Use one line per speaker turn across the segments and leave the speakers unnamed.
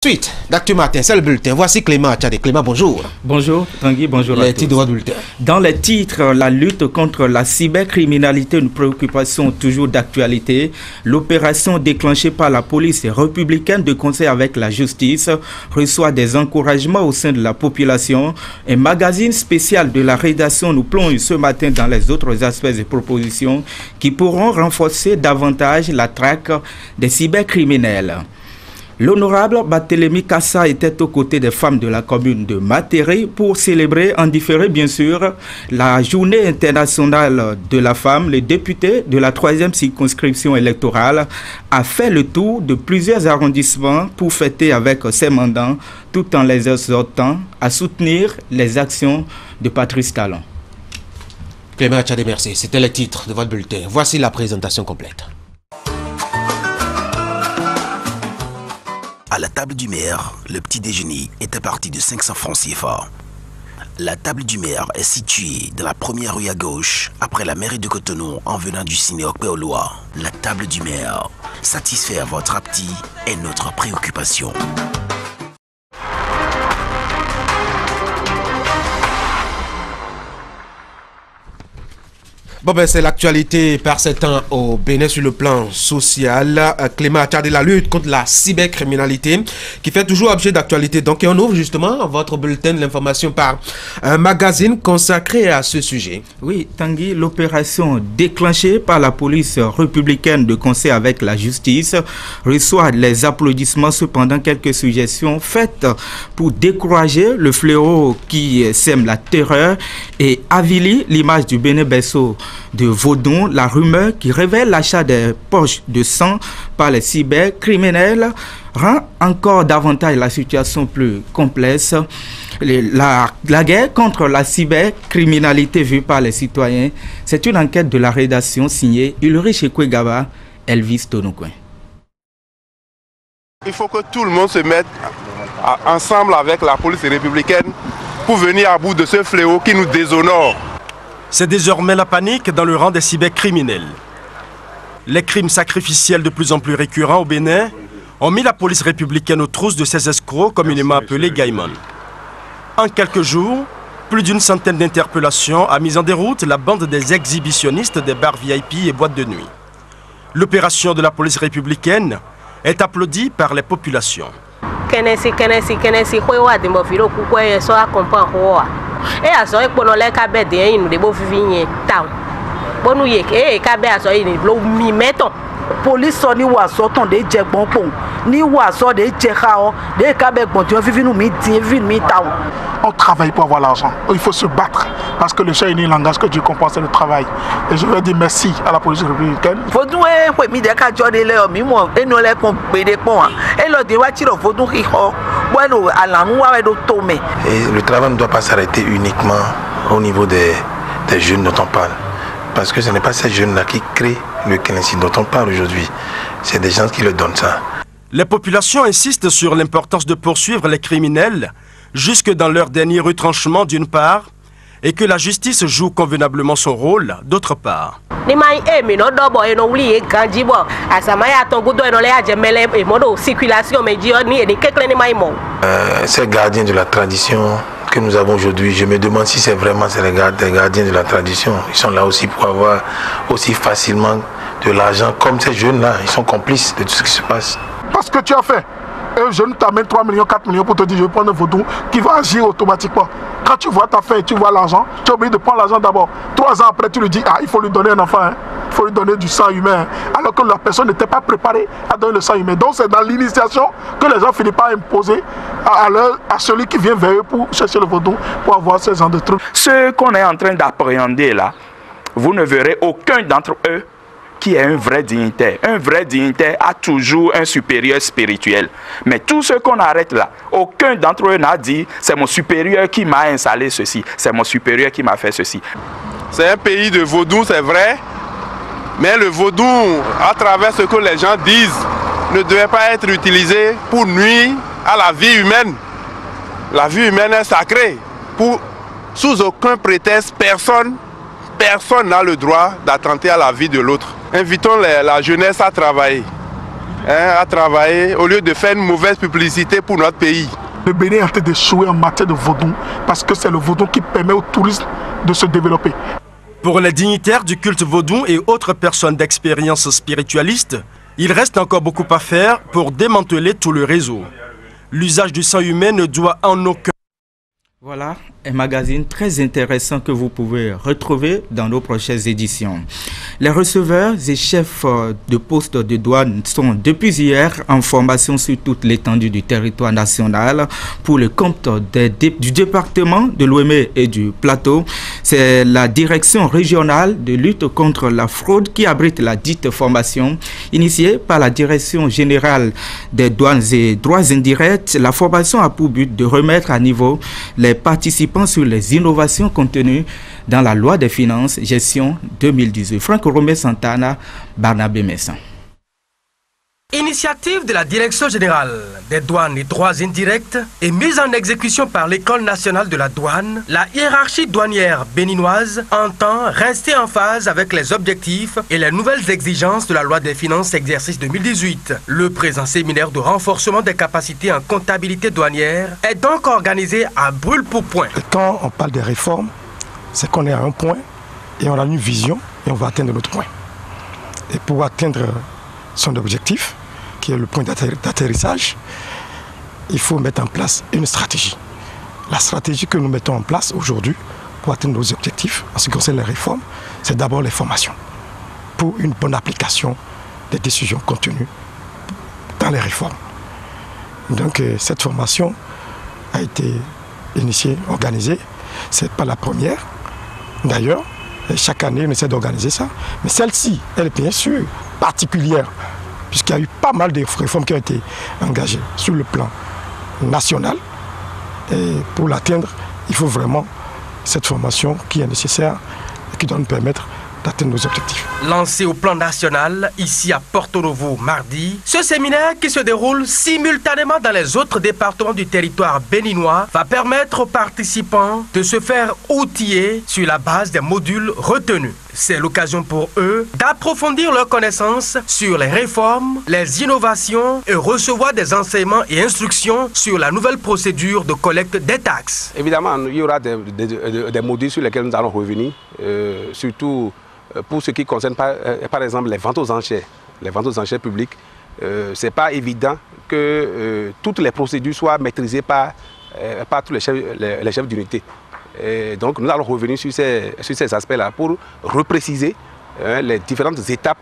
Suite d'Actu Matin, c'est le bulletin. Voici Clément Achadé. Clément, bonjour.
Bonjour Tanguy, bonjour à tous.
Les titres de votre bulletin.
Dans les titres, la lutte contre la cybercriminalité, une préoccupation toujours d'actualité. L'opération déclenchée par la police républicaine de concert avec la justice reçoit des encouragements au sein de la population. Un magazine spécial de la rédaction nous plonge ce matin dans les autres aspects et propositions qui pourront renforcer davantage la traque des cybercriminels. L'honorable Barthélémy Kassa était aux côtés des femmes de la commune de Matéré pour célébrer en différé, bien sûr, la journée internationale de la femme. Le député de la 3e circonscription électorale a fait le tour de plusieurs arrondissements pour fêter avec ses mandants, tout en les exhortant à soutenir les actions de Patrice Talon.
Clément Achadé, merci. C'était le titre de votre bulletin. Voici la présentation complète.
À la table du maire, le petit déjeuner était parti de 500 francs CFA. La table du maire est située dans la première rue à gauche, après la mairie de Cotonou, en venant du ciné Okpeoloa. La table du maire, satisfaire votre appétit est notre préoccupation.
Bon ben c'est l'actualité par ces temps au Bénin sur le plan social. Clément Achadé, la lutte contre la cybercriminalité qui fait toujours objet d'actualité. Donc on ouvre justement votre bulletin de l'information par un magazine consacré à ce sujet.
Oui, Tanguy, l'opération déclenchée par la police républicaine de concert avec la justice reçoit les applaudissements. Cependant, quelques suggestions faites pour décourager le fléau qui sème la terreur et avilit l'image du Bénin berceau de Vaudon. La rumeur qui révèle l'achat des poches de sang par les cybercriminels rend encore davantage la situation plus complexe. La guerre contre la cybercriminalité vue par les citoyens, c'est une enquête de la rédaction signée Ulrich Ekwegaba, Elvis Tonokwen.
Il faut que tout le monde se mette ensemble avec la police républicaine pour venir à bout de ce fléau qui nous déshonore.
C'est désormais la panique dans le rang des cybercriminels. Les crimes sacrificiels de plus en plus récurrents au Bénin ont mis la police républicaine aux trousses de ces escrocs communément appelés gaïmans. En quelques jours, plus d'une centaine d'interpellations a mis en déroute la bande des exhibitionnistes des bars VIP et boîtes de nuit. L'opération de la police républicaine est applaudie par les populations.
Et à ce moment là, cabé de nous de beau vivre town. Bon nous y est cabé à ce moment mi mettons.
Police soni wa sortant de djebon pon ni wa sort de djekao de cabé bon tu vivre nous mi town.
On travaille pour avoir l'argent. Il faut se battre parce que le chien est un langage que Dieu compense le travail. Et je veux dire merci à la police républicaine.
Faut nous mi de ka jode le mi mo et nous les pon pédé pon et le de voiture faut nous riho. Bueno à la nous avec tomber.
Et le travail ne doit pas s'arrêter uniquement au niveau des jeunes dont on parle. Parce que ce n'est pas ces jeunes-là qui créent le Kennedy dont on parle aujourd'hui. C'est des gens qui le donnent ça.
Les populations insistent sur l'importance de poursuivre les criminels jusque dans leur dernier retranchement d'une part, et que la justice joue convenablement son rôle d'autre part.
Ces gardiens de la tradition que nous avons aujourd'hui, je me demande si c'est vraiment des gardiens de la tradition. Ils sont là aussi pour avoir aussi facilement de l'argent comme ces jeunes-là. Ils sont complices de tout ce qui se passe.
Parce que tu as fait. Un jeune t'amène 3 millions, 4 millions pour te dire je vais prendre un vaudou qui va agir automatiquement. Quand tu vois ta fin et tu vois l'argent, tu es obligé de prendre l'argent d'abord. 3 ans après, tu lui dis ah, il faut lui donner un enfant, hein. Il faut lui donner du sang humain. Alors que la personne n'était pas préparée à donner le sang humain. Donc c'est dans l'initiation que les gens finissent par imposer à celui qui vient vers eux pour chercher le vaudou, pour avoir ce genre de trucs.
Ce qu'on est en train d'appréhender là, vous ne verrez aucun d'entre eux qui est un vrai dignitaire. Un vrai dignitaire a toujours un supérieur spirituel. Mais tout ce qu'on arrête là, aucun d'entre eux n'a dit c'est mon supérieur qui m'a installé ceci, c'est mon supérieur qui m'a fait ceci.
C'est un pays de vaudou, c'est vrai, mais le vaudou, à travers ce que les gens disent, ne devait pas être utilisé pour nuire à la vie humaine. La vie humaine est sacrée. Sous aucun prétexte, personne n'a le droit d'attenter à la vie de l'autre. Invitons la jeunesse à travailler. à travailler au lieu de faire une mauvaise publicité pour notre pays.
Le Bénin est en train d'échouer en matière de vaudou parce que c'est le vaudou qui permet au tourisme de se développer.
Pour les dignitaires du culte vaudou et autres personnes d'expérience spiritualiste, il reste encore beaucoup à faire pour démanteler tout le réseau. L'usage du sang humain ne doit en aucun...
Voilà un magazine très intéressant que vous pouvez retrouver dans nos prochaines éditions. Les receveurs et chefs de poste de douane sont depuis hier en formation sur toute l'étendue du territoire national pour le compte du département de Lomé et du Plateau. C'est la direction régionale de lutte contre la fraude qui abrite la dite formation initiée par la direction générale des douanes et droits indirects. La formation a pour but de remettre à niveau les participants sur les innovations contenues dans la loi des finances gestion 2018. Franck Romé Santana, Barnabé Messan.
Initiative de la Direction générale des douanes et droits indirects et mise en exécution par l'École nationale de la douane, la hiérarchie douanière béninoise entend rester en phase avec les objectifs et les nouvelles exigences de la loi des finances exercice 2018. Le présent séminaire de renforcement des capacités en comptabilité douanière est donc organisé à brûle-pourpoint.
Quand on parle des réformes, c'est qu'on est à un point et on a une vision et on va atteindre notre point. Et pour atteindre son objectif, qui est le point d'atterrissage, il faut mettre en place une stratégie. La stratégie que nous mettons en place aujourd'hui pour atteindre nos objectifs, en ce qui concerne les réformes, c'est d'abord les formations pour une bonne application des décisions contenues dans les réformes. Donc cette formation a été initiée, organisée. Ce n'est pas la première. D'ailleurs, chaque année, on essaie d'organiser ça. Mais celle-ci, elle est bien sûr particulière, puisqu'il y a eu pas mal de réformes qui ont été engagées sur le plan national. Et pour l'atteindre, il faut vraiment cette formation qui est nécessaire et qui doit nous permettre d'atteindre nos objectifs.
Lancé au plan national, ici à Porto Novo mardi, ce séminaire qui se déroule simultanément dans les autres départements du territoire béninois va permettre aux participants de se faire outiller sur la base des modules retenus. C'est l'occasion pour eux d'approfondir leurs connaissances sur les réformes, les innovations et recevoir des enseignements et instructions sur la nouvelle procédure de collecte des taxes.
Évidemment, il y aura des modules sur lesquels nous allons revenir, surtout pour ce qui concerne par exemple les ventes aux enchères. Les ventes aux enchères publiques, ce n'est pas évident que toutes les procédures soient maîtrisées par tous les chefs d'unité. Donc nous allons revenir sur ces aspects-là pour repréciser les différentes étapes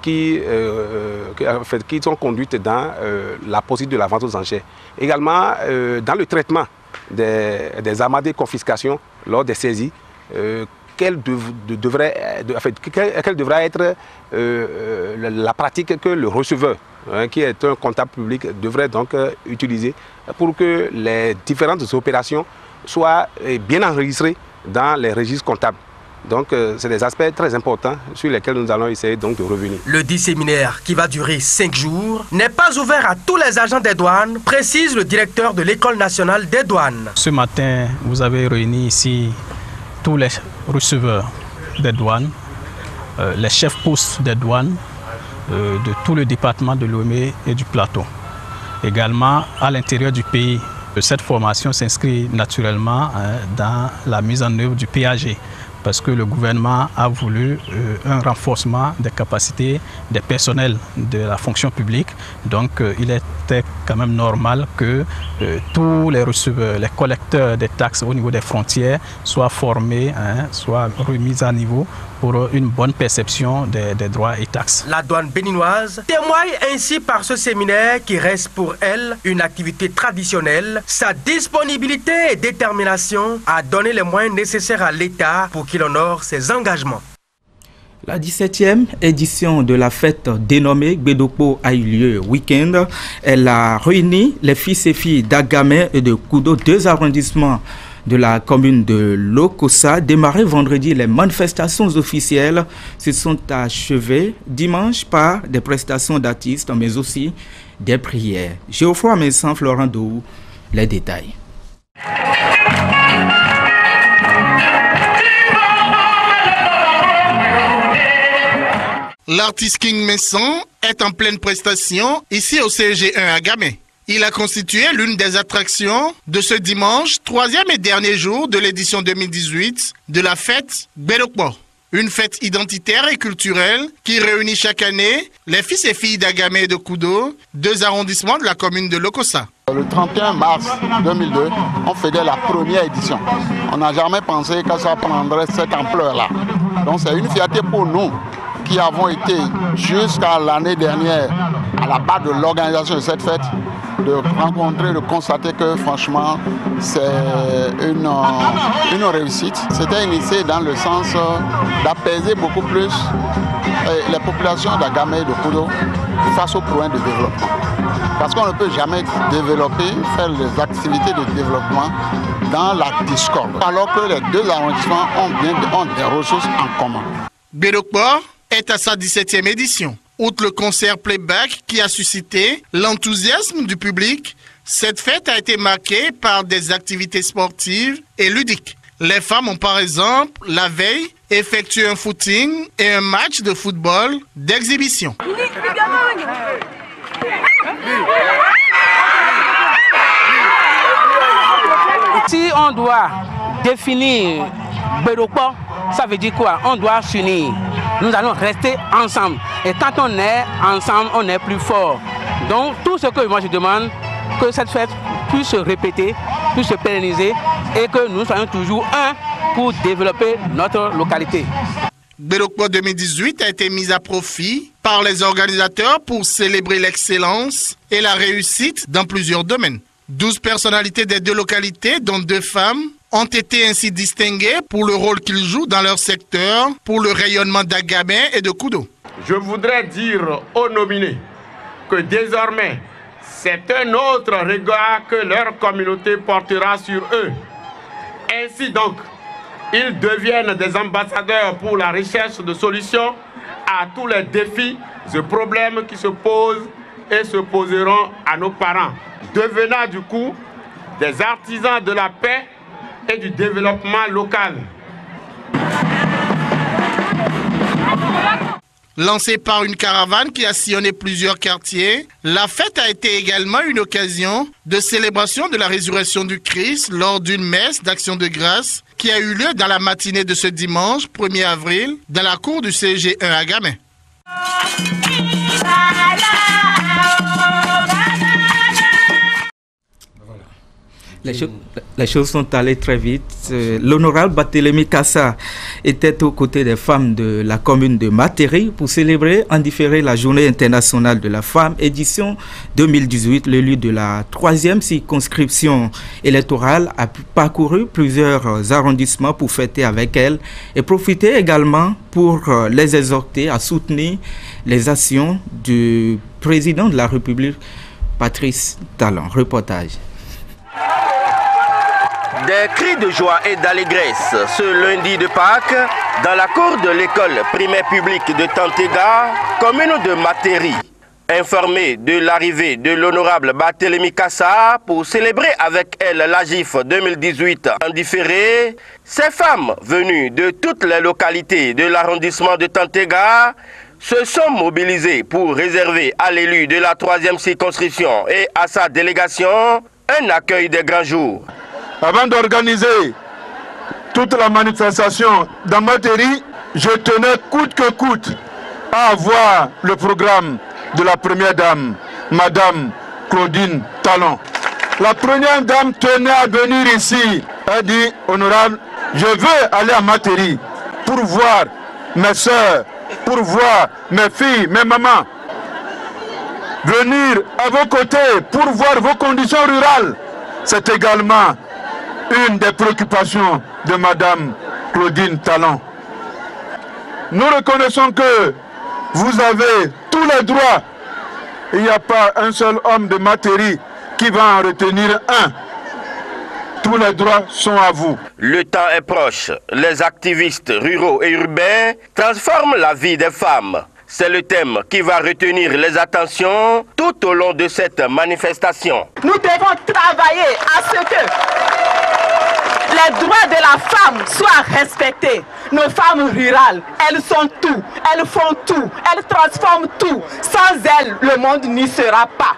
qui sont conduites dans la procédure de la vente aux enchères. Également, dans le traitement des amendes et confiscations lors des saisies, quelle devra être la pratique que le receveur, qui est un comptable public, devrait donc utiliser pour que les différentes opérations soient bien enregistrées dans les registres comptables. Donc c'est des aspects très importants sur lesquels nous allons essayer donc de revenir.
Le dit séminaire, qui va durer 5 jours, n'est pas ouvert à tous les agents des douanes, précise le directeur de l'École nationale des douanes.
Ce matin, vous avez réuni ici tous les receveurs des douanes, les chefs postes des douanes de tout le département de Lomé et du Plateau. Également à l'intérieur du pays. Cette formation s'inscrit naturellement dans la mise en œuvre du PAG parce que le gouvernement a voulu un renforcement des capacités des personnels de la fonction publique. Donc il était quand même normal que tous les receveurs, les collecteurs des taxes au niveau des frontières soient formés, soient remis à niveau pour une bonne perception des droits et taxes.
La douane béninoise témoigne ainsi par ce séminaire qui reste pour elle une activité traditionnelle, sa disponibilité et détermination à donner les moyens nécessaires à l'État pour qu'il honore ses engagements.
La 17e édition de la fête dénommée Gbédopo a eu lieu week-end. Elle a réuni les fils et filles d'Agamé et de Koudo, 2 arrondissements de la commune de Lokossa. Démarré vendredi, les manifestations officielles se sont achevées dimanche par des prestations d'artistes, mais aussi des prières. Geoffroy Messan, Florent Dou, les détails.
L'artiste King Messon est en pleine prestation ici au CG1 à Gamay. Il a constitué l'une des attractions de ce dimanche, 3e et dernier jour de l'édition 2018 de la fête Gbedokpo. Une fête identitaire et culturelle qui réunit chaque année les fils et filles d'Agamay et de Kudo, 2 arrondissements de la commune de Lokossa.
Le 31 mars 2002, on faisait la première édition. On n'a jamais pensé que ça prendrait cette ampleur-là. Donc c'est une fierté pour nous qui avons été jusqu'à l'année dernière à la base de l'organisation de cette fête, de rencontrer, de constater que franchement c'est une réussite. C'était initié dans le sens d'apaiser beaucoup plus les populations d'Agamay et de Kudo face aux problèmes de développement. Parce qu'on ne peut jamais développer, faire les activités de développement dans la discorde, alors que les 2 arrondissements ont des ressources en commun.
Gbedokpo est à sa 17e édition. Outre le concert playback qui a suscité l'enthousiasme du public, cette fête a été marquée par des activités sportives et ludiques. Les femmes ont par exemple, la veille, effectué un footing et un match de football d'exhibition.
Si on doit définir Gbedokpo, ça veut dire quoi? On doit s'unir. Nous allons rester ensemble. Et quand on est ensemble, on est plus fort. Donc tout ce que moi je demande, que cette fête puisse se répéter, puisse se pérenniser et que nous soyons toujours un pour développer notre localité.
Gbedokpo 2018 a été mise à profit par les organisateurs pour célébrer l'excellence et la réussite dans plusieurs domaines. 12 personnalités des 2 localités, dont 2 femmes, ont été ainsi distinguées pour le rôle qu'ils jouent dans leur secteur, pour le rayonnement d'Agamay et de Kudo.
Je voudrais dire aux nominés que désormais, c'est un autre regard que leur communauté portera sur eux. Ainsi donc, ils deviennent des ambassadeurs pour la recherche de solutions à tous les défis et problèmes qui se posent et se poseront à nos parents, devenant du coup des artisans de la paix et du développement local.
Lancée par une caravane qui a sillonné plusieurs quartiers, la fête a été également une occasion de célébration de la résurrection du Christ lors d'une messe d'action de grâce qui a eu lieu dans la matinée de ce dimanche 1er avril dans la cour du CG1 à Gamay.
Les choses sont allées très vite. L'honorable Barthélémy Kassa était aux côtés des femmes de la commune de Matéri pour célébrer en différé la Journée internationale de la femme, édition 2018. L'élu de la 3e circonscription électorale a parcouru plusieurs arrondissements pour fêter avec elles et profiter également pour les exhorter à soutenir les actions du président de la République, Patrice Talon. Reportage.
Des cris de joie et d'allégresse ce lundi de Pâques dans la cour de l'école primaire publique de Tantega, commune de Matéri. Informé de l'arrivée de l'honorable Barthélémy Kassa pour célébrer avec elle la GIF 2018 en différé, ces femmes venues de toutes les localités de l'arrondissement de Tantega se sont mobilisées pour réserver à l'élu de la 3e circonscription et à sa délégation un accueil des grands jours.
Avant d'organiser toute la manifestation dans Matéri, je tenais coûte que coûte à avoir le programme de la première dame, Madame Claudine Talon. La première dame tenait à venir ici. Elle dit, honorable, je veux aller à Matéri pour voir mes soeurs, pour voir mes filles, mes mamans. Venir à vos côtés pour voir vos conditions rurales, c'est également une des préoccupations de Madame Claudine Talon. Nous reconnaissons que vous avez tous les droits. Il n'y a pas un seul homme de Matéri qui va en retenir un. Tous les droits sont à vous.
Le temps est proche. Les activistes ruraux et urbains transforment la vie des femmes. C'est le thème qui va retenir les attentions tout au long de cette manifestation.
Nous devons travailler à ce que
les droits de la femme soient respectés. Nos femmes rurales, elles sont tout, elles font tout, elles transforment tout. Sans elles, le monde n'y sera pas.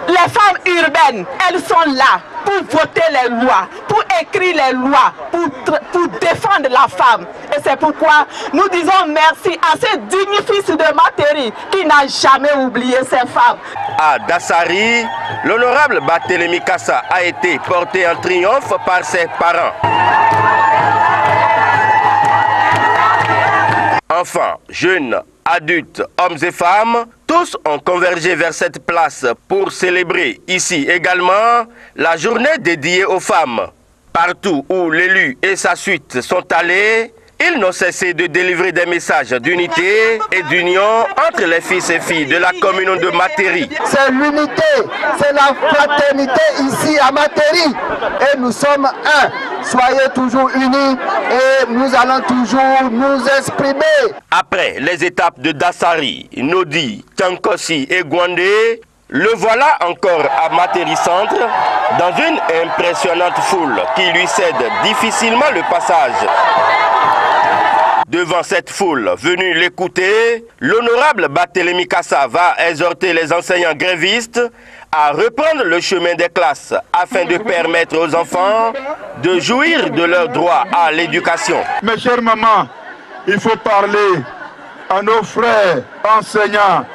Les femmes urbaines, elles sont là pour voter les lois, pour écrire les lois, pour défendre la femme. Et c'est pourquoi nous disons merci à ce digne fils de Materi qui n'a jamais oublié ses femmes.
À Dassari, l'honorable Barthélémy Kassa a été porté en triomphe par ses parents. Enfants, jeunes, adultes, hommes et femmes, tous ont convergé vers cette place pour célébrer ici également la journée dédiée aux femmes. Partout où l'élu et sa suite sont allés, ils n'ont cessé de délivrer des messages d'unité et d'union entre les fils et filles de la commune de Materi.
C'est l'unité, c'est la fraternité ici à Materi. Et nous sommes un. Soyez toujours unis et nous allons toujours nous exprimer.
Après les étapes de Dassari, Nodi, Tiankossi et Gwandé, le voilà encore à Materi Centre, dans une impressionnante foule qui lui cède difficilement le passage. Devant cette foule venue l'écouter, l'honorable Barthélémy Kassa va exhorter les enseignants grévistes à reprendre le chemin des classes afin de permettre aux enfants de jouir de leur droit à l'éducation.
Mes chères mamans, il faut parler à nos frères enseignants.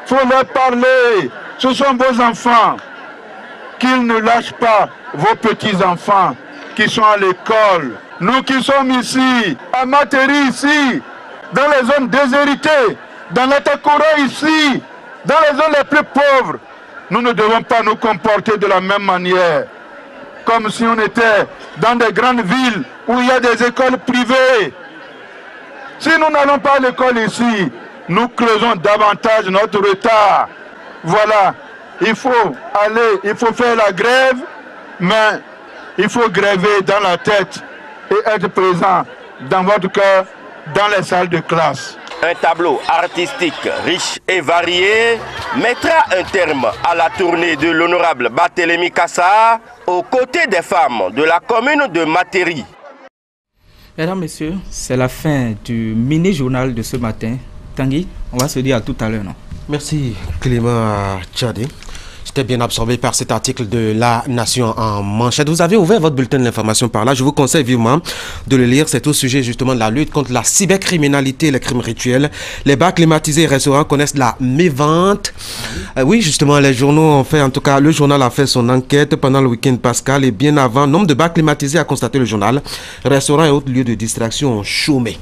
Il faut leur parler. Ce sont vos enfants. Qu'ils ne lâchent pas vos petits-enfants qui sont à l'école. Nous qui sommes ici, à Materi ici, dans les zones déshéritées, dans l'Atakora ici, dans les zones les plus pauvres, nous ne devons pas nous comporter de la même manière. Comme si on était dans des grandes villes où il y a des écoles privées. Si nous n'allons pas à l'école ici, nous creusons davantage notre retard. Voilà, il faut aller, il faut faire la grève, mais il faut gréver dans la tête et être présent dans votre cœur, dans les salles de classe.
Un tableau artistique riche et varié mettra un terme à la tournée de l'honorable Barthélémy Kassa aux côtés des femmes de la commune de Materi.
Mesdames, Messieurs, c'est la fin du mini-journal de ce matin. Tanguy, on va se dire à tout à l'heure, non?
Merci Clément Tchadé. J'étais bien absorbé par cet article de La Nation en manchette. Vous avez ouvert votre bulletin de l'information par là. Je vous conseille vivement de le lire. C'est au sujet justement de la lutte contre la cybercriminalité et les crimes rituels. Les bars climatisés et restaurants connaissent la mévente. Oui, justement, les journaux ont fait, en tout cas, le journal a fait son enquête pendant le week-end pascal et bien avant. Nombre de bars climatisés a constaté le journal. Restaurants et autres lieux de distraction ont chômé.